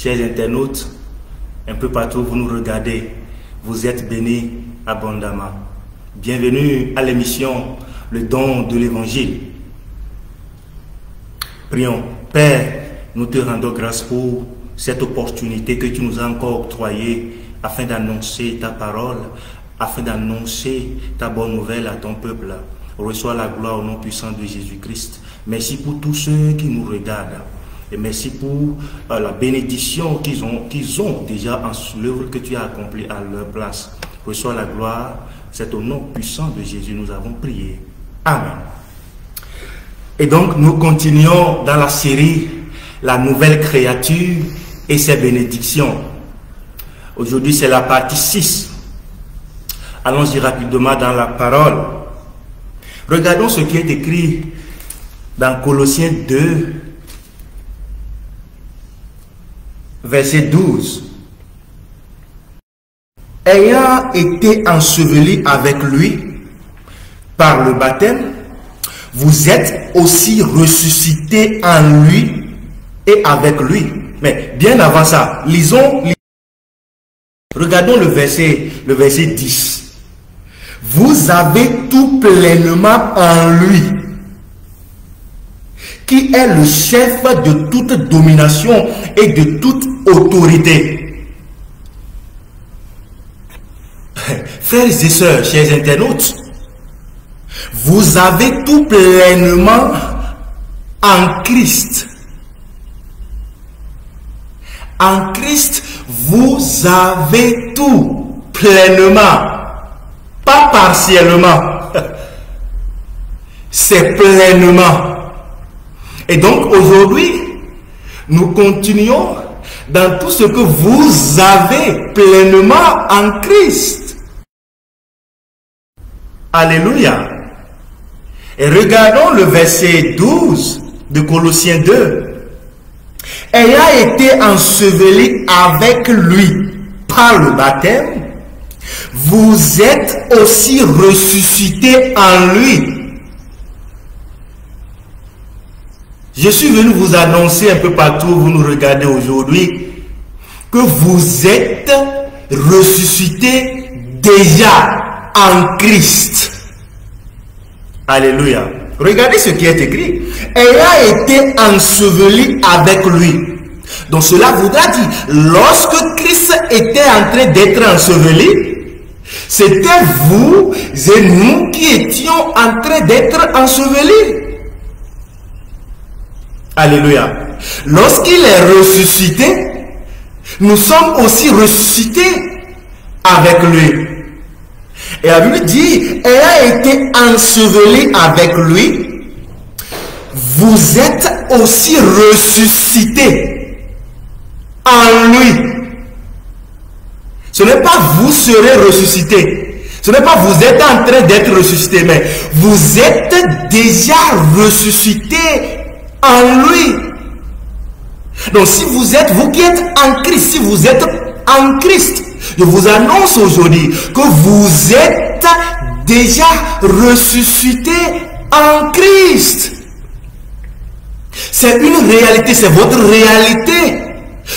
Chers internautes, un peu partout vous nous regardez, vous êtes bénis abondamment. Bienvenue à l'émission Le don de l'évangile. Prions. Père, nous te rendons grâce pour cette opportunité que tu nous as encore octroyée afin d'annoncer ta parole, afin d'annoncer ta bonne nouvelle à ton peuple. Reçois la gloire au nom puissant de Jésus-Christ. Merci pour tous ceux qui nous regardent. Et merci pour la bénédiction qu'ils ont déjà en l'œuvre que tu as accomplie à leur place. Reçois la gloire. C'est au nom puissant de Jésus nous avons prié. Amen. Et donc nous continuons dans la série La nouvelle créature et ses bénédictions. Aujourd'hui c'est la partie 6. Allons-y rapidement dans la parole. Regardons ce qui est écrit dans Colossiens 2, verset 12. Ayant été ensevelis avec lui par le baptême, vous êtes aussi ressuscités en lui et avec lui. Mais bien avant ça, lisons. Regardons le verset 10. Vous avez tout pleinement en lui, qui est le chef de toute domination et de toute autorité. Frères et sœurs, chers internautes, vous avez tout pleinement en Christ. En Christ, vous avez tout pleinement, pas partiellement. C'est pleinement. Et donc aujourd'hui, nous continuons dans tout ce que vous avez pleinement en Christ. Alléluia. Et regardons le verset 12 de Colossiens 2. Ayant été enseveli avec lui par le baptême, vous êtes aussi ressuscités en lui. Je suis venu vous annoncer un peu partout où vous nous regardez aujourd'hui que vous êtes ressuscités déjà en Christ. Alléluia. Regardez ce qui est écrit. Ayant été enseveli avec lui. Donc cela voudra dire, lorsque Christ était en train d'être enseveli, c'était vous et nous qui étions en train d'être ensevelis. Alléluia. Lorsqu'il est ressuscité, nous sommes aussi ressuscités avec lui. Et la Bible dit, ayant été enseveli avec lui, vous êtes aussi ressuscités en lui. Ce n'est pas vous serez ressuscités. Ce n'est pas vous êtes en train d'être ressuscités, mais vous êtes déjà ressuscités en lui. Donc si vous êtes, vous qui êtes en Christ, si vous êtes en Christ, je vous annonce aujourd'hui que vous êtes déjà ressuscités en Christ. C'est une réalité, c'est votre réalité.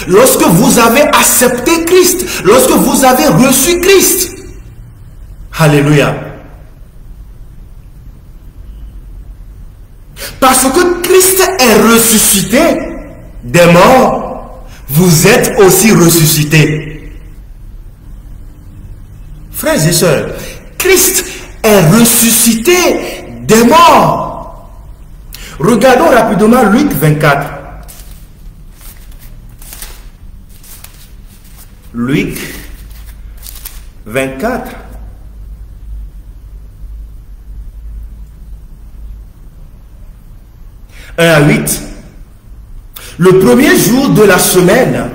Lorsque vous avez accepté Christ, lorsque vous avez reçu Christ. Alléluia. Parce que Christ est ressuscité des morts, vous êtes aussi ressuscités. Frères et sœurs, Christ est ressuscité des morts. Regardons rapidement Luc 24. Luc 24. À 8. Le premier jour de la semaine,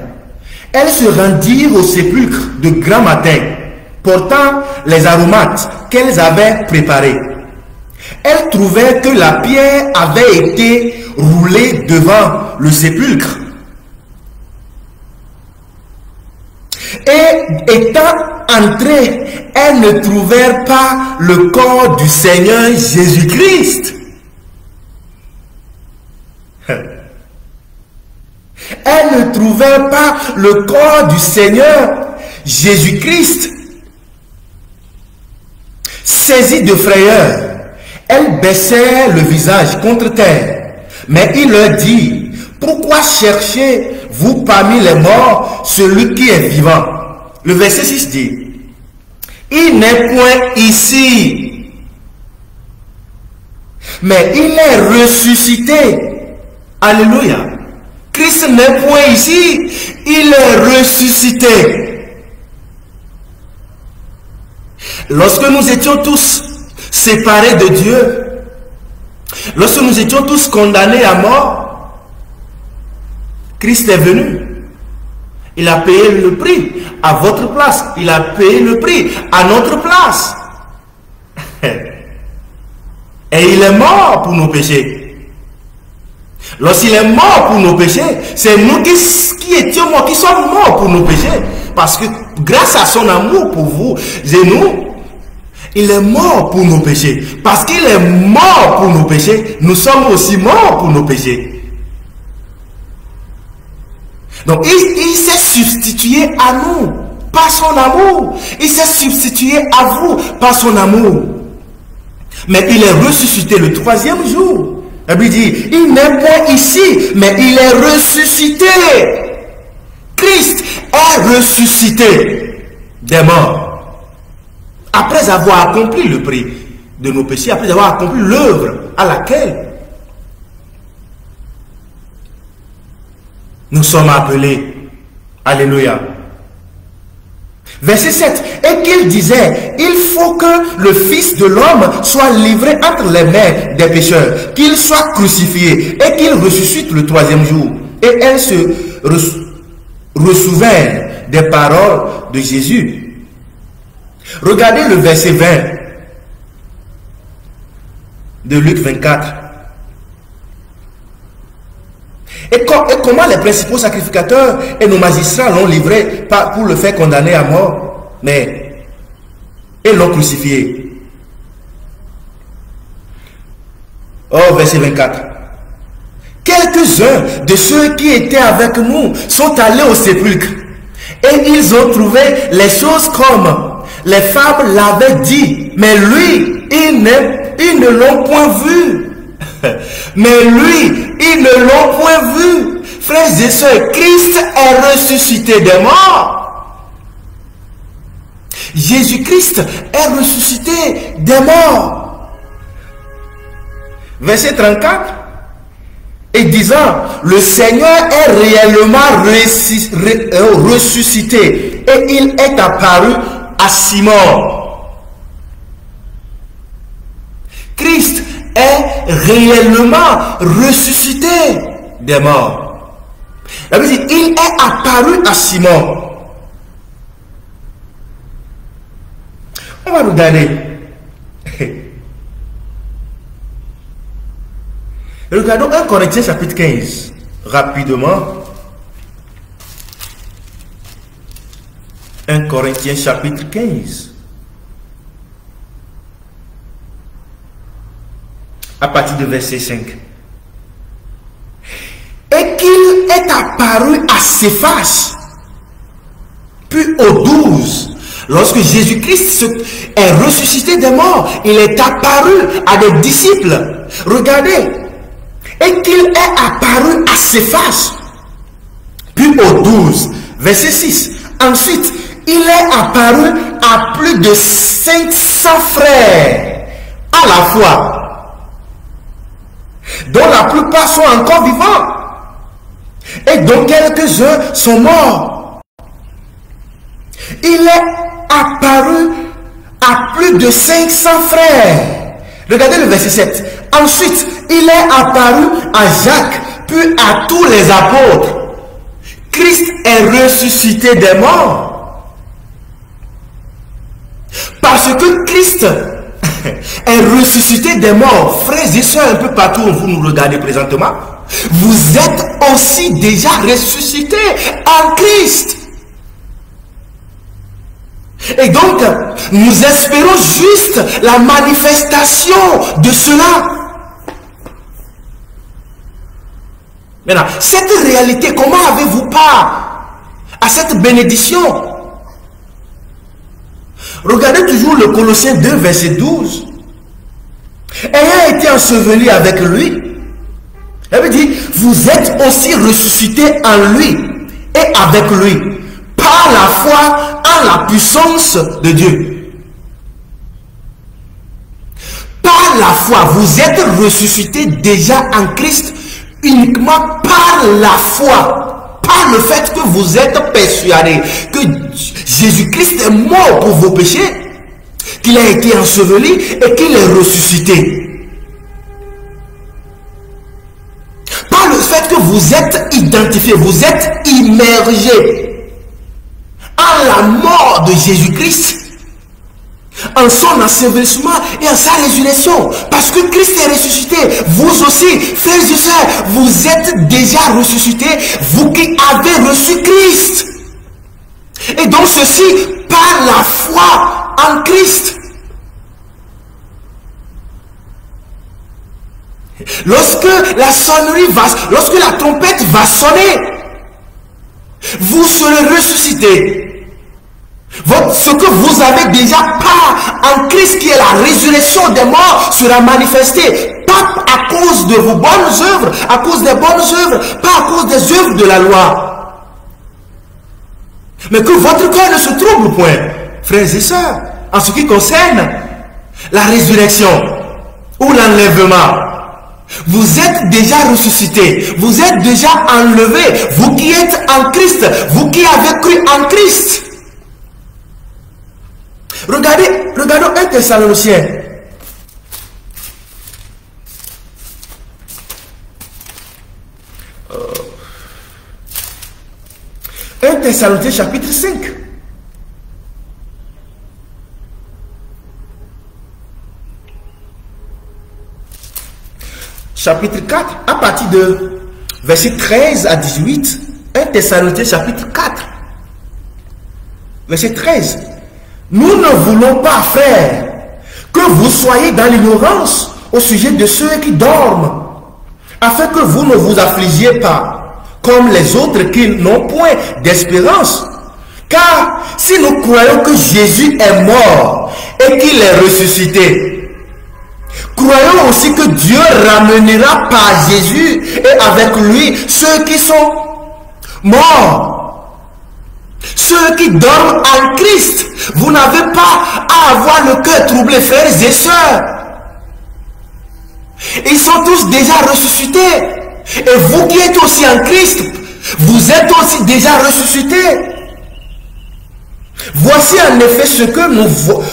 elles se rendirent au sépulcre de grand matin, portant les aromates qu'elles avaient préparés. Elles trouvèrent que la pierre avait été roulée devant le sépulcre. Et étant entrées, elles ne trouvèrent pas le corps du Seigneur Jésus-Christ. elle ne trouvait pas le corps du Seigneur Jésus-Christ. Saisie de frayeur, elle baissait le visage contre terre. Mais il leur dit, pourquoi cherchez-vous parmi les morts celui qui est vivant? Le verset 6 dit, il n'est point ici, mais il est ressuscité. Alléluia. Christ n'est point ici, il est ressuscité. Lorsque nous étions tous séparés de Dieu, lorsque nous étions tous condamnés à mort, Christ est venu. Il a payé le prix à votre place. Il a payé le prix à notre place. Et il est mort pour nos péchés. Lorsqu'il est mort pour nos péchés, c'est nous qui étions morts, qui sommes morts pour nos péchés. Parce que grâce à son amour pour vous et nous, il est mort pour nos péchés. Parce qu'il est mort pour nos péchés, nous sommes aussi morts pour nos péchés. Donc, il s'est substitué à nous par son amour. Il s'est substitué à vous par son amour. Mais il est ressuscité le troisième jour. La Bible dit, il n'est pas ici, mais il est ressuscité. Christ est ressuscité des morts. Après avoir accompli le prix de nos péchés, après avoir accompli l'œuvre à laquelle nous sommes appelés. Alléluia. Verset 7. Et qu'il disait, il faut que le Fils de l'homme soit livré entre les mains des pécheurs, qu'il soit crucifié et qu'il ressuscite le troisième jour. Et elle se ressouvint des paroles de Jésus. Regardez le verset 20 de Luc 24. Et comment les principaux sacrificateurs et nos magistrats l'ont livré pour le faire condamner à mort, mais ils l'ont crucifié. Oh, verset 24. Quelques-uns de ceux qui étaient avec nous sont allés au sépulcre et ils ont trouvé les choses comme les femmes l'avaient dit, mais lui, ils ne l'ont point vu. Mais lui, ils ne l'ont point vu. Frères et sœurs, Christ est ressuscité des morts. Jésus-Christ est ressuscité des morts. Verset 34. Et disant, le Seigneur est réellement ressuscité et il est apparu à Simon. Christ est réellement ressuscité des morts. La Bible dit, il est apparu à Simon. On va regarder. Regardons 1 Corinthiens chapitre 15. Rapidement. 1 Corinthiens chapitre 15. À partir de verset 5. Et qu'il est apparu à Céphas, puis aux 12. Lorsque Jésus-Christ est ressuscité des morts, il est apparu à des disciples. Regardez. Et qu'il est apparu à Céphas, puis aux 12. Verset 6. Ensuite, il est apparu à plus de 500 frères à la fois, dont la plupart sont encore vivants et dont quelques-uns sont morts. Il est apparu à plus de 500 frères. Regardez le verset 7. Ensuite, il est apparu à Jacques, puis à tous les apôtres. Christ est ressuscité des morts. Parce que Christ est ressuscité des morts. Frères et sœurs, un peu partout où vous nous regardez présentement, vous êtes aussi déjà ressuscités en Christ. Et donc, nous espérons juste la manifestation de cela. Maintenant, cette réalité, comment avez-vous part à cette bénédiction? Regardez toujours le Colossiens 2, verset 12. Ayant été enseveli avec lui, elle veut dire, vous êtes aussi ressuscités en lui et avec lui, par la foi en la puissance de Dieu. Par la foi, vous êtes ressuscités déjà en Christ uniquement par la foi, par le fait que vous êtes persuadés que Jésus-Christ est mort pour vos péchés, qu'il a été enseveli et qu'il est ressuscité. Par le fait que vous êtes identifiés, vous êtes immergés en la mort de Jésus-Christ, en son ensevelissement et en sa résurrection. Parce que Christ est ressuscité. Vous aussi, frères et sœurs, vous êtes déjà ressuscités, vous qui avez reçu Christ. Et donc ceci par la foi en Christ. Lorsque la sonnerie va, lorsque la trompette va sonner, vous serez ressuscités. Ce que vous avez déjà part en Christ, qui est la résurrection des morts, sera manifesté. Pas à cause de vos bonnes œuvres, à cause des bonnes œuvres, pas à cause des œuvres de la loi. Mais que votre cœur ne se trouble point, frères et sœurs, en ce qui concerne la résurrection ou l'enlèvement. Vous êtes déjà ressuscités, vous êtes déjà enlevés, vous qui êtes en Christ, vous qui avez cru en Christ. Regardons 1 Thessaloniciens. 1 Thessaloniciens chapitre 5. Chapitre 4, à partir de verset 13 à 18. 1 Thessaloniciens chapitre 4. Verset 13. Nous ne voulons pas, frères, que vous soyez dans l'ignorance au sujet de ceux qui dorment, afin que vous ne vous affligiez pas, comme les autres qui n'ont point d'espérance. Car si nous croyons que Jésus est mort et qu'il est ressuscité, croyons aussi que Dieu ramènera par Jésus et avec lui ceux qui sont morts. Ceux qui dorment en Christ, vous n'avez pas à avoir le cœur troublé, frères et sœurs. Ils sont tous déjà ressuscités. Et vous qui êtes aussi en Christ, vous êtes aussi déjà ressuscités. Voici en effet ce que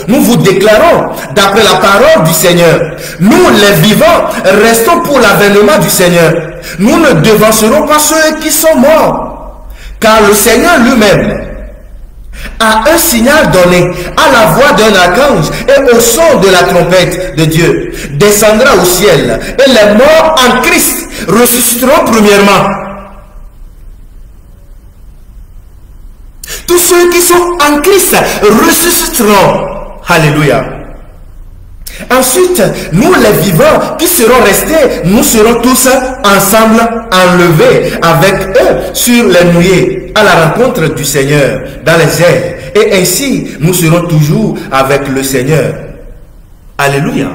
nous vous déclarons d'après la parole du Seigneur. Nous, les vivants, restons pour l'avènement du Seigneur. Nous ne devancerons pas ceux qui sont morts. Car le Seigneur lui-même a un signal donné à la voix d'un archange et au son de la trompette de Dieu, descendra au ciel, et les morts en Christ ressusciteront premièrement. Tous ceux qui sont en Christ ressusciteront. Alléluia. Ensuite, nous les vivants qui serons restés, nous serons tous ensemble enlevés avec eux sur les nuées à la rencontre du Seigneur dans les airs. Et ainsi, nous serons toujours avec le Seigneur. Alléluia.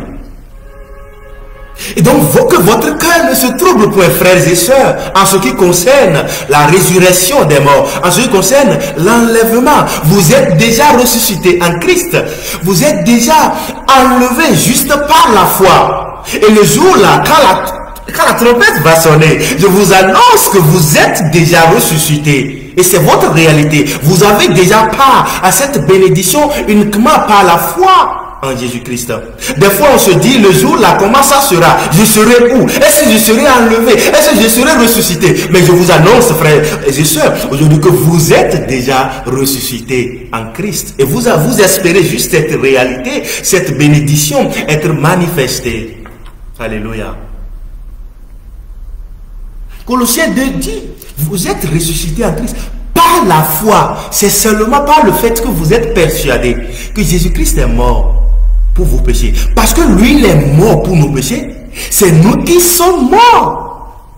Et donc, que votre cœur ne se trouble point, frères et sœurs, en ce qui concerne la résurrection des morts, en ce qui concerne l'enlèvement. Vous êtes déjà ressuscités en Christ. Vous êtes déjà enlevés juste par la foi. Et le jour-là, quand la trompette va sonner, je vous annonce que vous êtes déjà ressuscités. Et c'est votre réalité. Vous avez déjà part à cette bénédiction uniquement par la foi en Jésus-Christ. Des fois, on se dit, le jour là, comment ça sera? Je serai où? Est-ce que je serai enlevé? Est-ce que je serai ressuscité? Mais je vous annonce, frères et sœurs, aujourd'hui que vous êtes déjà ressuscités en Christ. Et vous espérez juste cette réalité, cette bénédiction être manifestée. Alléluia. Colossiens 2 dit, vous êtes ressuscités en Christ par la foi. C'est seulement par le fait que vous êtes persuadés que Jésus-Christ est mort pour vos péchés. Parce que lui, il est mort pour nos péchés. C'est nous qui sommes morts.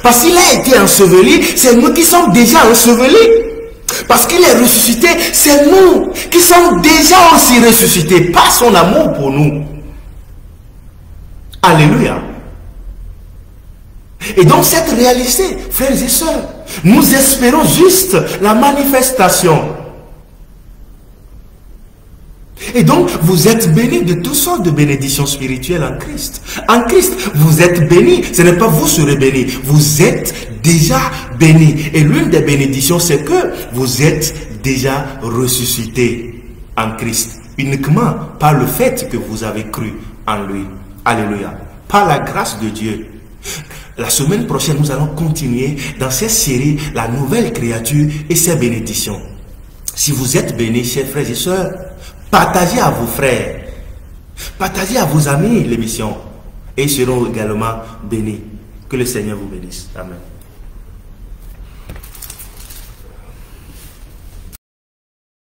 Parce qu'il a été enseveli, c'est nous qui sommes déjà ensevelis. Parce qu'il est ressuscité, c'est nous qui sommes déjà aussi ressuscités par son amour pour nous. Alléluia. Et donc cette réalité, frères et sœurs, nous espérons juste la manifestation. Et donc, vous êtes bénis de toutes sortes de bénédictions spirituelles en Christ. En Christ, vous êtes bénis. Ce n'est pas vous serez bénis. Vous êtes déjà bénis. Et l'une des bénédictions, c'est que vous êtes déjà ressuscités en Christ. Uniquement par le fait que vous avez cru en lui. Alléluia. Par la grâce de Dieu. La semaine prochaine, nous allons continuer dans cette série, la nouvelle créature et ses bénédictions. Si vous êtes bénis, chers frères et sœurs, partagez à vos frères, partagez à vos amis l'émission et ils seront également bénis. Que le Seigneur vous bénisse. Amen.